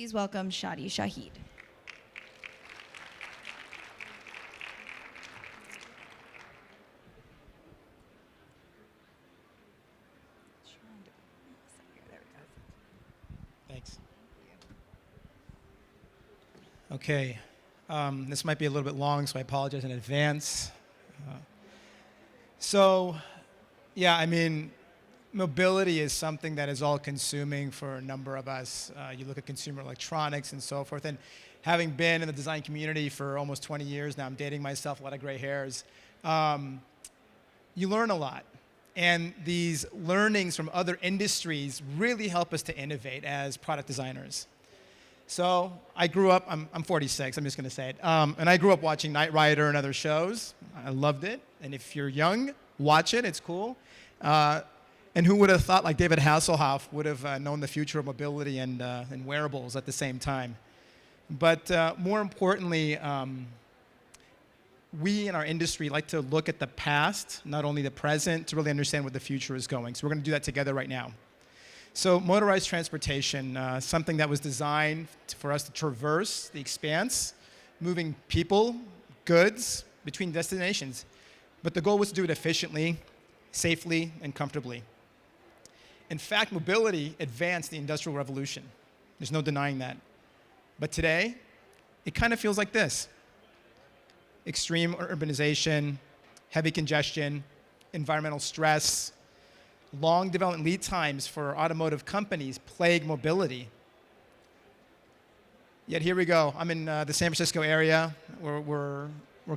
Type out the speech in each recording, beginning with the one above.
Please welcome Shady Shahid. Thanks. Okay, this might be a little bit long, so I apologize in advance. Yeah, I mean, mobility is something that is all-consuming for a number of us. You look at consumer electronics and so forth, and having been in the design community for almost 20 years now, I'm dating myself, a lot of gray hairs, you learn a lot. And these learnings from other industries really help us to innovate as product designers. So I grew up, I'm 46, I'm just going to say it, and I grew up watching Knight Rider and other shows. I loved it, and if you're young, watch it, it's cool. And who would have thought like David Hasselhoff would have known the future of mobility and wearables at the same time. But more importantly, we in our industry like to look at the past, not only the present, to really understand where the future is going. So we're going to do that together right now. So motorized transportation, something that was designed for us to traverse the expanse, moving people, goods between destinations. But the goal was to do it efficiently, safely, and comfortably. In fact, mobility advanced the Industrial Revolution. There's no denying that. But today, it kind of feels like this. Extreme urbanization, heavy congestion, environmental stress, long development lead times for automotive companies plague mobility. Yet here we go. I'm in the San Francisco area. We're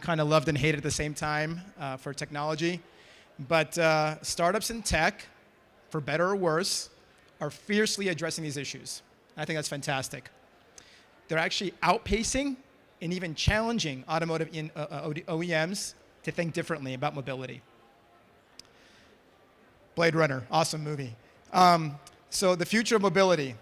kind of loved and hated at the same time for technology. But startups in tech, for better or worse, are fiercely addressing these issues. I think that's fantastic. They're actually outpacing and even challenging automotive OEMs to think differently about mobility. Blade Runner, awesome movie. So the future of mobility.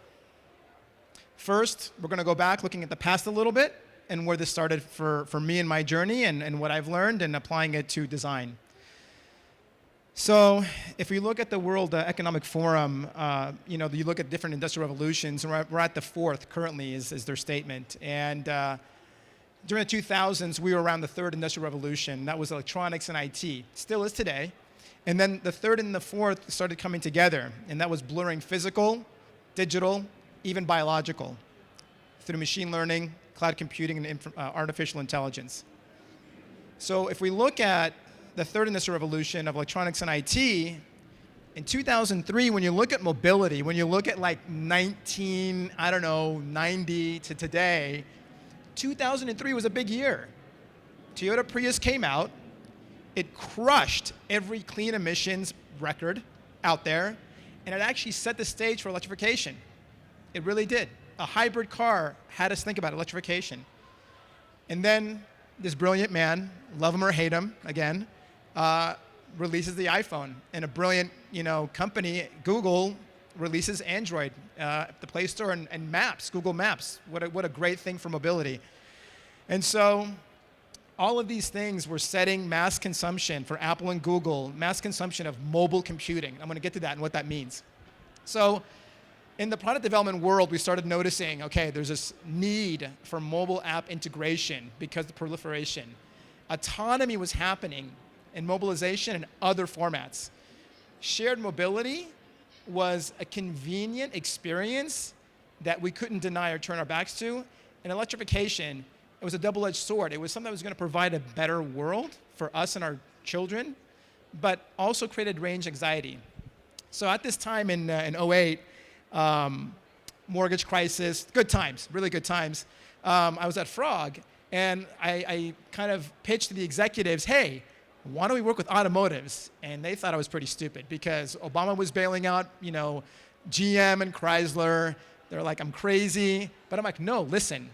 First, we're going to go back looking at the past a little bit and where this started for me in my journey and what I've learned and applying it to design. So if we look at the World Economic Forum, you look at different industrial revolutions, and we're at the fourth currently is their statement. And during the 2000s, we were around the third industrial revolution. That was electronics and IT. Still is today. And then the third and the fourth started coming together, and that was blurring physical, digital, even biological, through machine learning, cloud computing, and artificial intelligence. So if we look at the third industrial revolution of electronics and IT, in 2003, when you look at mobility, when you look at like 90 to today, 2003 was a big year. Toyota Prius came out. It crushed every clean emissions record out there, and it actually set the stage for electrification. It really did. A hybrid car had us think about electrification. And then this brilliant man, love him or hate him, again, releases the iPhone. And a brilliant company, Google, releases Android, the Play Store, and Maps, Google Maps. What a great thing for mobility. And so all of these things were setting mass consumption for Apple and Google, mass consumption of mobile computing. I'm going to get to that and what that means. So in the product development world, we started noticing, okay, there's this need for mobile app integration because of the proliferation. Autonomy was happening in mobilization and other formats. Shared mobility was a convenient experience that we couldn't deny or turn our backs to. And electrification, it was a double-edged sword. It was something that was going to provide a better world for us and our children, but also created range anxiety. So at this time in 08, mortgage crisis, good times, really good times. I was at Frog, and I kind of pitched to the executives, hey, why don't we work with automotives? And they thought I was pretty stupid because Obama was bailing out, GM and Chrysler. They're like, I'm crazy. But I'm like, no, listen,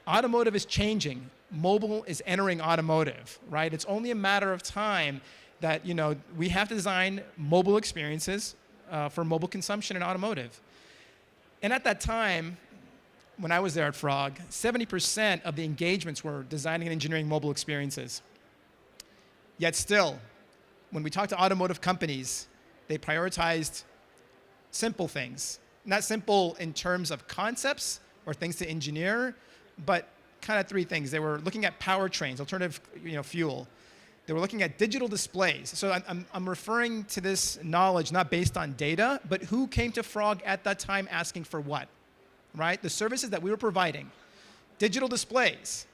automotive is changing. Mobile is entering automotive, right? It's only a matter of time that, we have to design mobile experiences for mobile consumption in automotive. And at that time, when I was there at Frog, 70% of the engagements were designing and engineering mobile experiences. Yet still, when we talk to automotive companies, they prioritized simple things. Not simple in terms of concepts, or things to engineer, but kind of three things. They were looking at powertrains, alternative fuel. They were looking at digital displays. So I'm referring to this knowledge not based on data, but who came to Frog at that time asking for what, right? The services that we were providing. Digital displays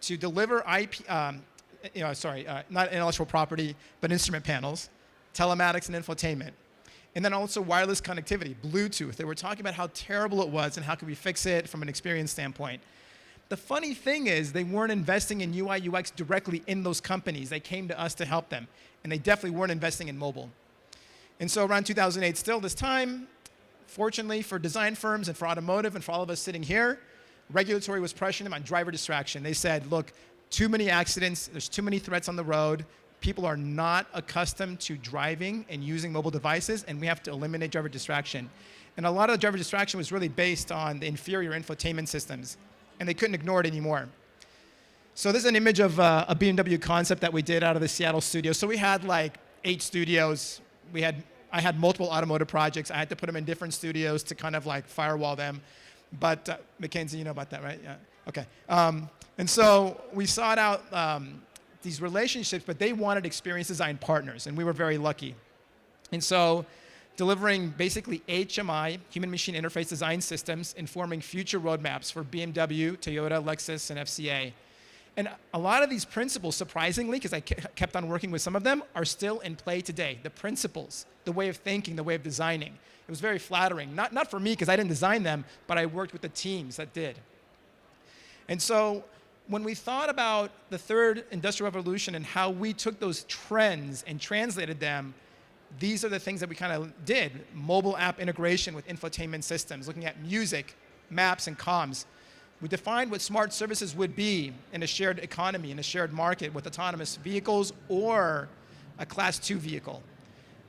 to deliver not intellectual property, but instrument panels, telematics and infotainment. And then also wireless connectivity, Bluetooth. They were talking about how terrible it was and how could we fix it from an experience standpoint. The funny thing is they weren't investing in UI, UX directly in those companies. They came to us to help them. And they definitely weren't investing in mobile. And so around 2008, still this time, fortunately for design firms and for automotive and for all of us sitting here, regulatory was pressuring them on driver distraction. They said, look, too many accidents, there's too many threats on the road. People are not accustomed to driving and using mobile devices, and we have to eliminate driver distraction. And a lot of the driver distraction was really based on the inferior infotainment systems, and they couldn't ignore it anymore. So this is an image of a BMW concept that we did out of the Seattle studio. So we had like 8 studios. I had multiple automotive projects. I had to put them in different studios to kind of like firewall them. But Mackenzie, you know about that, right? Yeah. Okay. And so we sought out these relationships, but they wanted experience design partners, and we were very lucky. And so delivering basically HMI, human machine interface design systems, informing future roadmaps for BMW, Toyota, Lexus, and FCA. And a lot of these principles, surprisingly, because I kept on working with some of them, are still in play today. The principles, the way of thinking, the way of designing. It was very flattering. Not for me, because I didn't design them, but I worked with the teams that did. And so when we thought about the third industrial revolution and how we took those trends and translated them, these are the things that we kind of did. Mobile app integration with infotainment systems, looking at music, maps, and comms. We defined what smart services would be in a shared economy, in a shared market with autonomous vehicles or a Class 2 vehicle.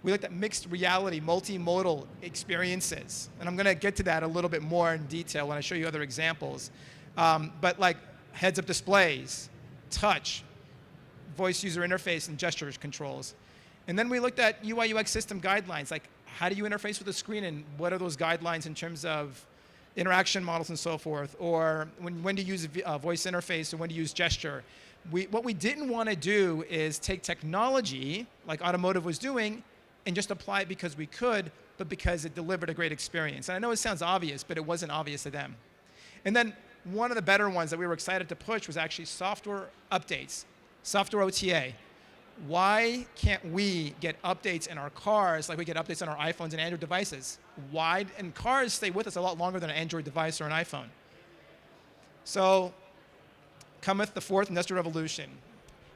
We looked at mixed reality, multimodal experiences. And I'm going to get to that a little bit more in detail when I show you other examples. But like heads-up displays, touch, voice user interface, and gesture controls. And then we looked at UI UX system guidelines, like how do you interface with the screen and what are those guidelines in terms of interaction models and so forth, or when to use a voice interface or when to use gesture. What we didn't want to do is take technology, like Automotive was doing, and just apply it because we could, but because it delivered a great experience. And I know it sounds obvious, but it wasn't obvious to them. And then one of the better ones that we were excited to push was actually software updates, software OTA. Why can't we get updates in our cars like we get updates on our iPhones and Android devices? Why? And cars stay with us a lot longer than an Android device or an iPhone. So cometh the fourth industrial revolution.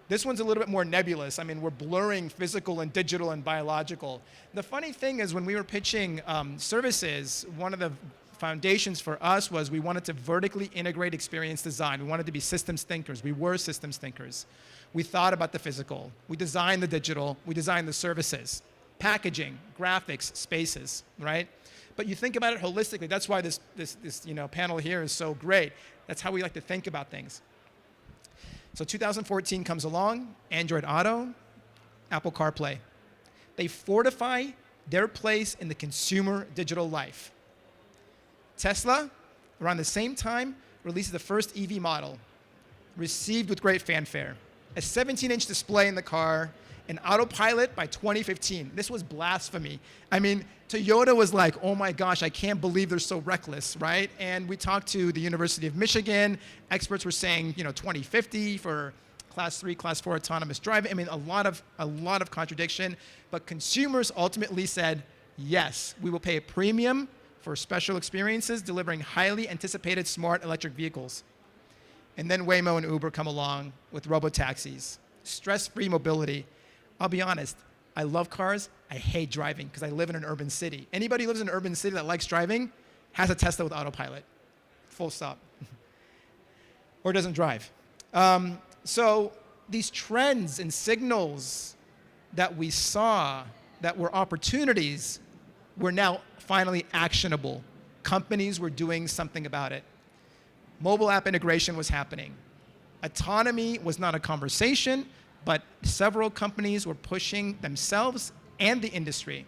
This one's a little bit more nebulous. I mean, we're blurring physical and digital and biological. The funny thing is when we were pitching services, one of the foundations for us was we wanted to vertically integrate experience design. We wanted to be systems thinkers. We were systems thinkers. We thought about the physical. We designed the digital. We designed the services, packaging, graphics, spaces, right? But you think about it holistically. That's why this panel here is so great. That's how we like to think about things. So 2014 comes along, Android Auto, Apple CarPlay. They fortify their place in the consumer digital life. Tesla, around the same time, releases the first EV model, received with great fanfare. A 17-inch display in the car, and autopilot by 2015. This was blasphemy. I mean, Toyota was like, oh my gosh, I can't believe they're so reckless, right? And we talked to the University of Michigan. Experts were saying, 2050 for Class 3, Class 4 autonomous driving. I mean, a lot of contradiction. But consumers ultimately said, yes, we will pay a premium for special experiences, delivering highly anticipated smart electric vehicles. And then Waymo and Uber come along with robotaxis, stress-free mobility. I'll be honest, I love cars. I hate driving because I live in an urban city. Anybody who lives in an urban city that likes driving has a Tesla with autopilot, full stop, or doesn't drive. So these trends and signals that we saw that were opportunities were now finally actionable. Companies were doing something about it. Mobile app integration was happening. Autonomy was not a conversation, but several companies were pushing themselves and the industry.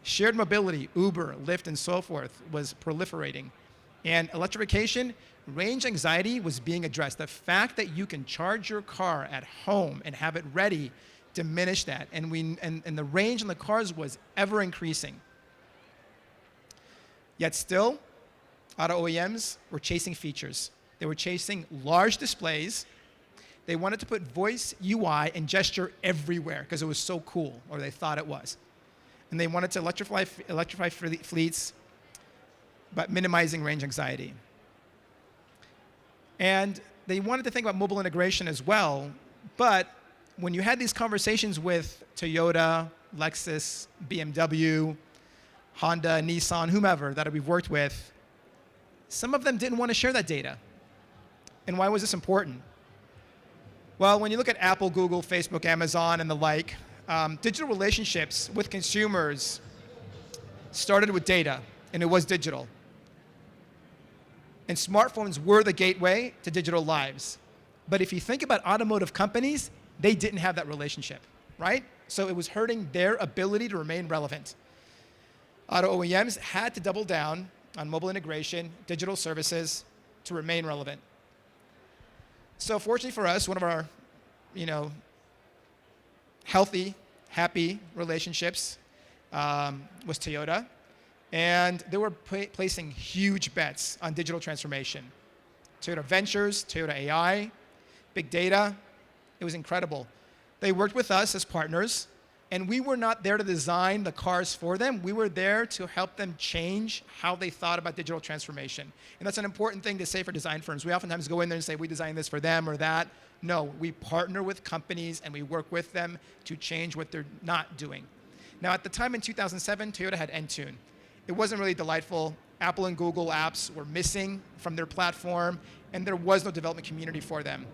Shared mobility, Uber, Lyft, and so forth, was proliferating. And electrification, range anxiety was being addressed. The fact that you can charge your car at home and have it ready diminished that. And the range on the cars was ever increasing. Yet still, auto OEMs were chasing features. They were chasing large displays. They wanted to put voice, UI, and gesture everywhere because it was so cool, or they thought it was. And they wanted to electrify fleets, but minimizing range anxiety. And they wanted to think about mobile integration as well, but when you had these conversations with Toyota, Lexus, BMW, Honda, Nissan, whomever that we've worked with, some of them didn't want to share that data. And why was this important? Well, when you look at Apple, Google, Facebook, Amazon, and the like, digital relationships with consumers started with data, and it was digital. And smartphones were the gateway to digital lives. But if you think about automotive companies, they didn't have that relationship, right? So it was hurting their ability to remain relevant. Auto OEMs had to double down on mobile integration, digital services to remain relevant. So fortunately for us, one of our, healthy, happy relationships was Toyota. And they were placing huge bets on digital transformation. Toyota Ventures, Toyota AI, big data. It was incredible. They worked with us as partners, and we were not there to design the cars for them. We were there to help them change how they thought about digital transformation. And that's an important thing to say for design firms. We oftentimes go in there and say, we designed this for them or that. No, we partner with companies, and we work with them to change what they're not doing. Now, at the time in 2007, Toyota had Entune. It wasn't really delightful. Apple and Google apps were missing from their platform, and there was no development community for them.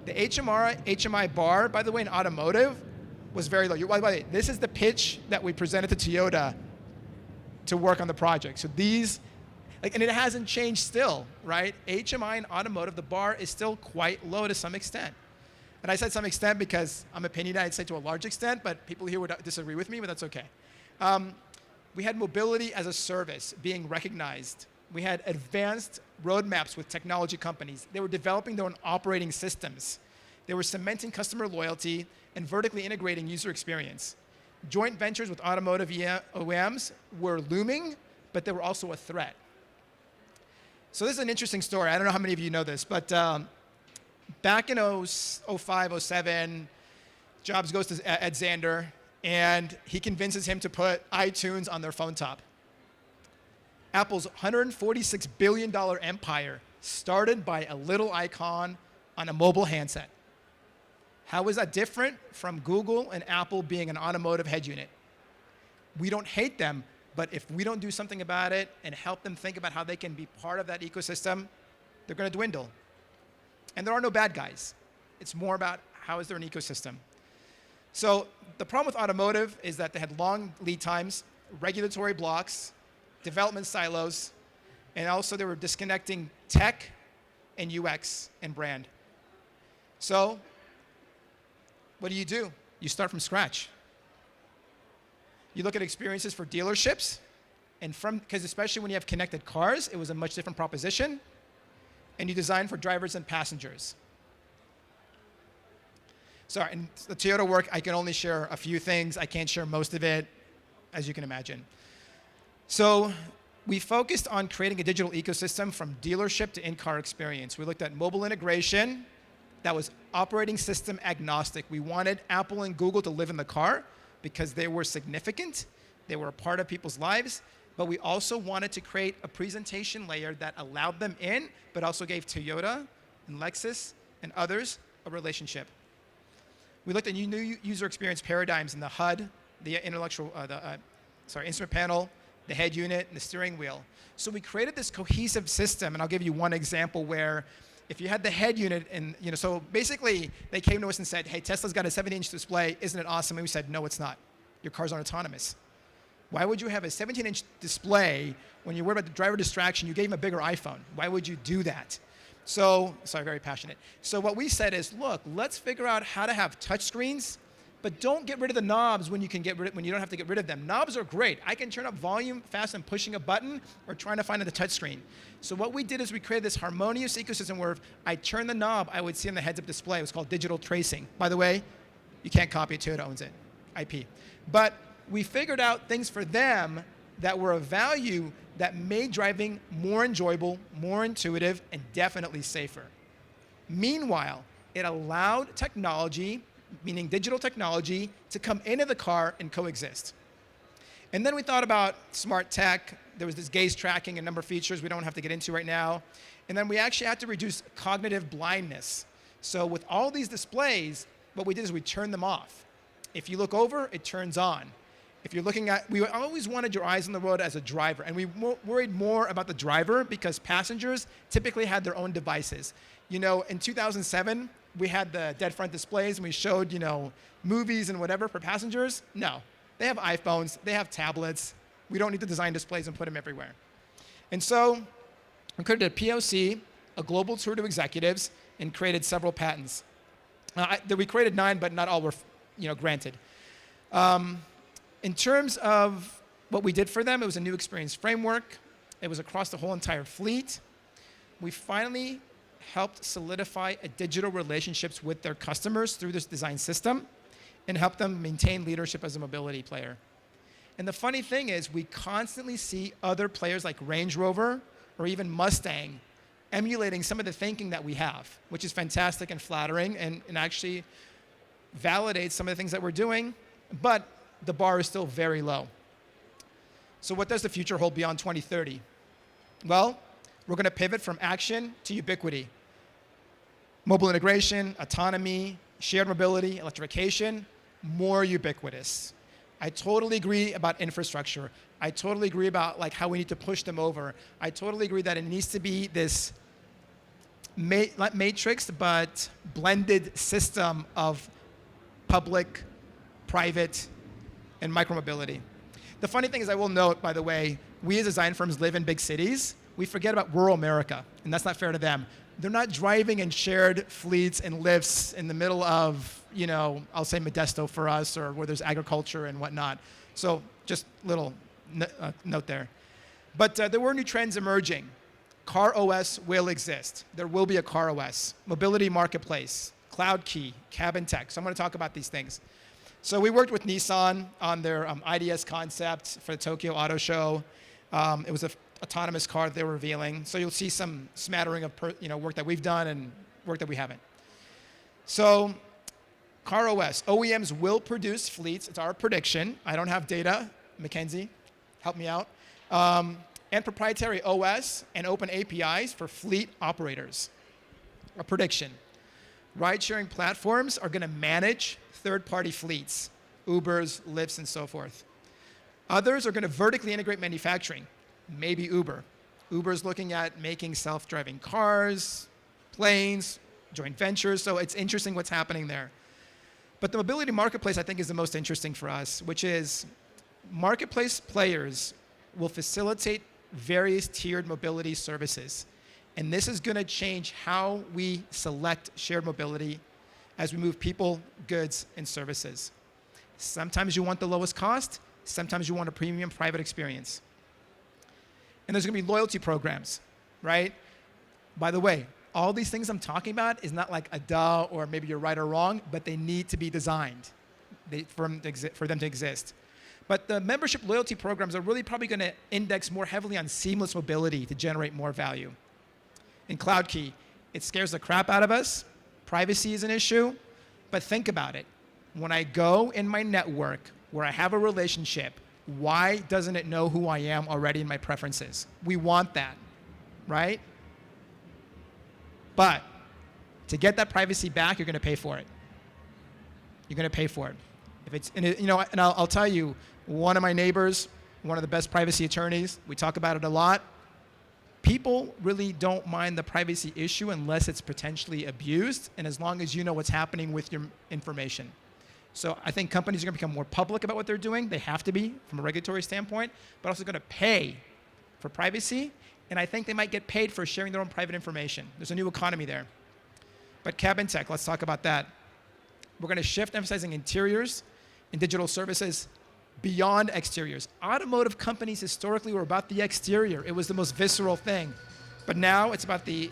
The HMI bar, by the way, in automotive, was very low. By the way, this is the pitch that we presented to Toyota to work on the project. So these, and it hasn't changed still, right? HMI in automotive, the bar is still quite low to some extent. And I said some extent because I'm opinionated, I'd say to a large extent, but people here would disagree with me, but that's okay. We had mobility as a service being recognized. We had advanced roadmaps with technology companies. They were developing their own operating systems. They were cementing customer loyalty and vertically integrating user experience. Joint ventures with automotive OEMs were looming, but they were also a threat. So this is an interesting story. I don't know how many of you know this, but back in 05, 07, Jobs goes to Ed Zander, and he convinces him to put iTunes on their phone top. Apple's $146 billion empire started by a little icon on a mobile handset. How is that different from Google and Apple being an automotive head unit? We don't hate them, but if we don't do something about it and help them think about how they can be part of that ecosystem, they're going to dwindle. And there are no bad guys. It's more about how is there an ecosystem. So the problem with automotive is that they had long lead times, regulatory blocks, development silos, and also they were disconnecting tech and UX and brand. So what do? You start from scratch. You look at experiences for dealerships, and because especially when you have connected cars, it was a much different proposition, and you design for drivers and passengers. Sorry, in the Toyota work, I can only share a few things. I can't share most of it, as you can imagine. So we focused on creating a digital ecosystem from dealership to in-car experience. We looked at mobile integration that was operating system agnostic. We wanted Apple and Google to live in the car because they were significant. They were a part of people's lives. But we also wanted to create a presentation layer that allowed them in, but also gave Toyota and Lexus and others a relationship. We looked at new user experience paradigms in the HUD, the instrument panel, the head unit, and the steering wheel. So we created this cohesive system, and I'll give you one example where if you had the head unit, and so basically they came to us and said, hey, Tesla's got a 70-inch display, isn't it awesome? And we said, no, it's not. Your cars aren't autonomous. Why would you have a 17-inch display when you're worried about the driver distraction? You gave him a bigger iPhone. Why would you do that? So, sorry, very passionate. So what we said is, look, let's figure out how to have touchscreens But don't get rid of the knobs when you don't have to get rid of them. Knobs are great. I can turn up volume fast and pushing a button or trying to find it on the touchscreen. So what we did is we created this harmonious ecosystem where if I turn the knob, I would see on the heads-up display. It was called digital tracing. By the way, you can't copy it. Toyota owns it, IP. But we figured out things for them that were of value that made driving more enjoyable, more intuitive, and definitely safer. Meanwhile, it allowed technology, meaning digital technology, to come into the car and coexist. And then we thought about smart tech. There was this gaze tracking, a number of features we don't have to get into right now. And then we actually had to reduce cognitive blindness. So with all these displays, what we did is we turned them off. If you look over, it turns on. If you're looking at, we always wanted your eyes on the road as a driver, and we worried more about the driver because passengers typically had their own devices. You know, in 2007, we had the dead front displays and we showed, movies and whatever for passengers. No, they have iPhones, they have tablets. We don't need to design displays and put them everywhere. And so we created a POC, a global tour to executives, and created several patents. We created 9, but not all were, granted. In terms of what we did for them, it was a new experience framework. It was across the whole entire fleet. We finally helped solidify a digital relationships with their customers through this design system and help them maintain leadership as a mobility player. And the funny thing is we constantly see other players like Range Rover or even Mustang emulating some of the thinking that we have, which is fantastic and flattering and actually validates some of the things that we're doing, but the bar is still very low. So what does the future hold beyond 2030? Well, we're going to pivot from action to ubiquity. Mobile integration, autonomy, shared mobility, electrification, more ubiquitous. I totally agree about infrastructure. I totally agree about how we need to push them over. I totally agree that it needs to be this not matrix, but blended system of public, private, and micromobility. The funny thing is, I will note, by the way, we as design firms live in big cities. We forget about rural America, and that's not fair to them. They're not driving in shared fleets and lifts in the middle of, I'll say Modesto for us, or where there's agriculture and whatnot. So just little note there. But there were new trends emerging. Car OS will exist. There will be a car OS. Mobility marketplace, cloud key, CabinTech. So I'm going to talk about these things. So we worked with Nissan on their IDS concept for the Tokyo Auto Show. It was an autonomous car that they were revealing. So you'll see some smattering of work that we've done and work that we haven't. So car OS, OEMs will produce fleets. It's our prediction. I don't have data. Mackenzie, help me out. And proprietary OS and open APIs for fleet operators. A prediction. Ride-sharing platforms are going to manage third-party fleets, Ubers, Lyfts, and so forth. Others are going to vertically integrate manufacturing, maybe Uber. Uber's looking at making self-driving cars, planes, joint ventures, so it's interesting what's happening there. But the mobility marketplace, I think, is the most interesting for us, which is marketplace players will facilitate various tiered mobility services. And this is going to change how we select shared mobility as we move people, goods, and services. Sometimes you want the lowest cost. Sometimes you want a premium private experience. And there's going to be loyalty programs, right? By the way, all these things I'm talking about is not like a duh or maybe you're right or wrong, but they need to be designed for them to exist. But the membership loyalty programs are really probably going to index more heavily on seamless mobility to generate more value. In Cloud Key, it scares the crap out of us. Privacy is an issue, but think about it. When I go in my network where I have a relationship, why doesn't it know who I am already in my preferences? We want that, right? But to get that privacy back, you're going to pay for it. You're going to pay for it. If it's, and I'll tell you, one of my neighbors, one of the best privacy attorneys, we talk about it a lot. People really don't mind the privacy issue unless it's potentially abused, and as long as you know what's happening with your information. So I think companies are going to become more public about what they're doing. They have to be from a regulatory standpoint, but also going to pay for privacy, and I think they might get paid for sharing their own private information. There's a new economy there. But CabinTech, let's talk about that. We're going to shift emphasizing interiors and digital services beyond exteriors. Automotive companies historically were about the exterior. It was the most visceral thing. But now it's about the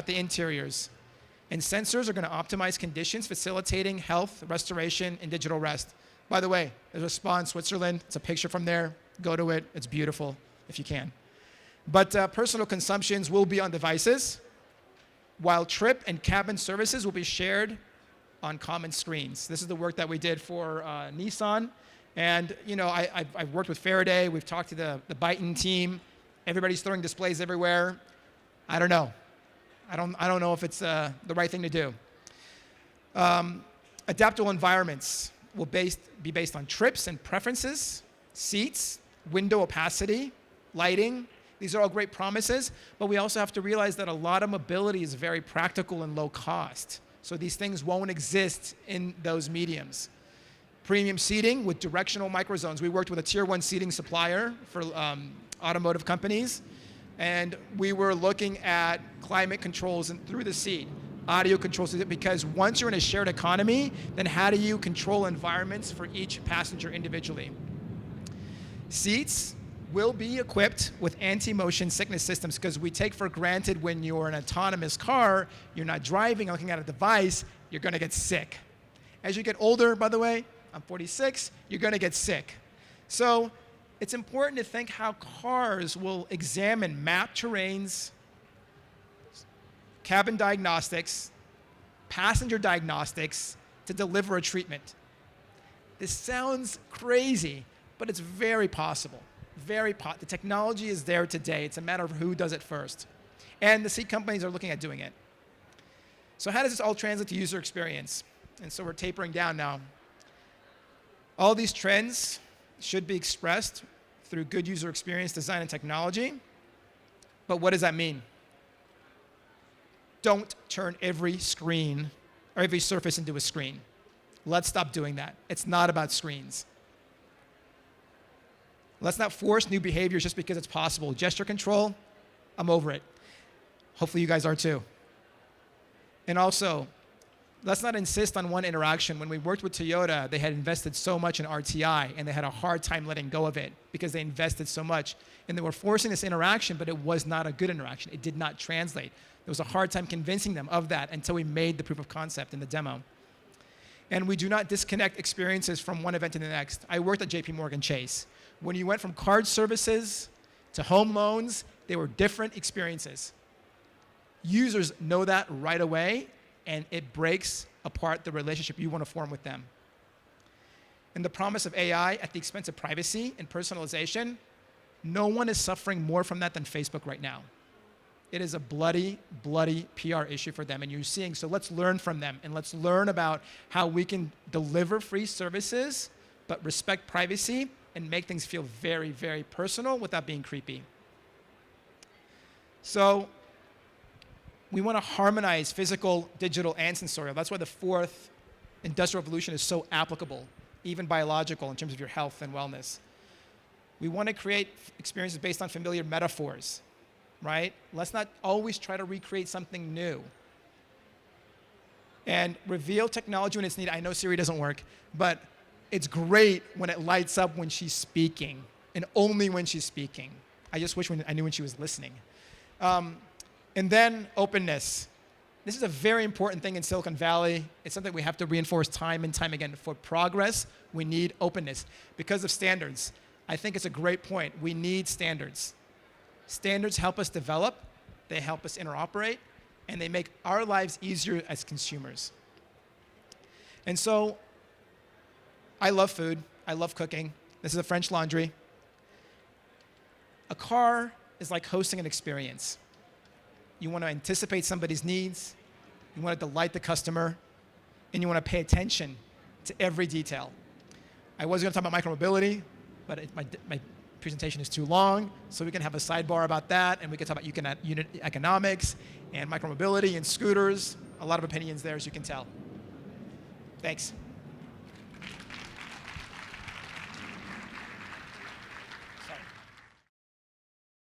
interiors. And sensors are going to optimize conditions, facilitating health, restoration, and digital rest. By the way, there's a spa in Switzerland. It's a picture from there. Go to it. It's beautiful if you can. But personal consumptions will be on devices, while trip and cabin services will be shared on common screens. This is the work that we did for Nissan. And I've worked with Faraday. We've talked to the Byton team. Everybody's throwing displays everywhere. I don't know. I don't know if it's the right thing to do. Adaptable environments will be based on trips and preferences, seats, window opacity, lighting. These are all great promises, but we also have to realize that a lot of mobility is very practical and low cost. So these things won't exist in those mediums. Premium seating with directional microzones. We worked with a tier 1 seating supplier for automotive companies, and we were looking at climate controls through the seat, audio controls, because once you're in a shared economy, then how do you control environments for each passenger individually? Seats will be equipped with anti-motion sickness systems, because we take for granted when you're in an autonomous car, you're not driving, looking at a device, you're going to get sick. As you get older, by the way, I'm 46, you're going to get sick. So it's important to think how cars will examine map terrains, cabin diagnostics, passenger diagnostics to deliver a treatment. This sounds crazy, but it's very possible. The technology is there today. It's a matter of who does it first. And the seat companies are looking at doing it. So how does this all translate to user experience? And so we're tapering down now. All these trends should be expressed through good user experience, design, and technology. But what does that mean? Don't turn every screen or every surface into a screen. Let's stop doing that. It's not about screens. Let's not force new behaviors just because it's possible. Gesture control, I'm over it. Hopefully you guys are too. And also, let's not insist on one interaction. When we worked with Toyota, they had invested so much in RTI, and they had a hard time letting go of it because they invested so much. And they were forcing this interaction, but it was not a good interaction. It did not translate. There was a hard time convincing them of that until we made the proof of concept in the demo. And we do not disconnect experiences from one event to the next. I worked at JP Morgan Chase. When you went from card services to home loans, they were different experiences. Users know that right away, and it breaks apart the relationship you want to form with them. And the promise of AI at the expense of privacy and personalization, no one is suffering more from that than Facebook right now. It is a bloody, bloody PR issue for them, and you're seeing, so let's learn from them, and let's learn about how we can deliver free services, but respect privacy and make things feel very, very personal without being creepy. So we want to harmonize physical, digital, and sensorial. That's why the fourth industrial revolution is so applicable, even biological, in terms of your health and wellness. We want to create experiences based on familiar metaphors, right? Let's not always try to recreate something new. And reveal technology when it's needed. I know Siri doesn't work, but it's great when it lights up when she's speaking, and only when she's speaking. I just wish I knew when she was listening. And then openness. This is a very important thing in Silicon Valley. It's something we have to reinforce time and time again. For progress, we need openness because of standards. I think it's a great point. We need standards. Standards help us develop, they help us interoperate, and they make our lives easier as consumers. And so, I love food. I love cooking. This is a French Laundry. A car is like hosting an experience. You want to anticipate somebody's needs, you want to delight the customer, and you want to pay attention to every detail. I was going to talk about micromobility, but my presentation is too long, so we can have a sidebar about that, and we can talk about unit economics and micromobility and scooters. A lot of opinions there, as you can tell. Thanks.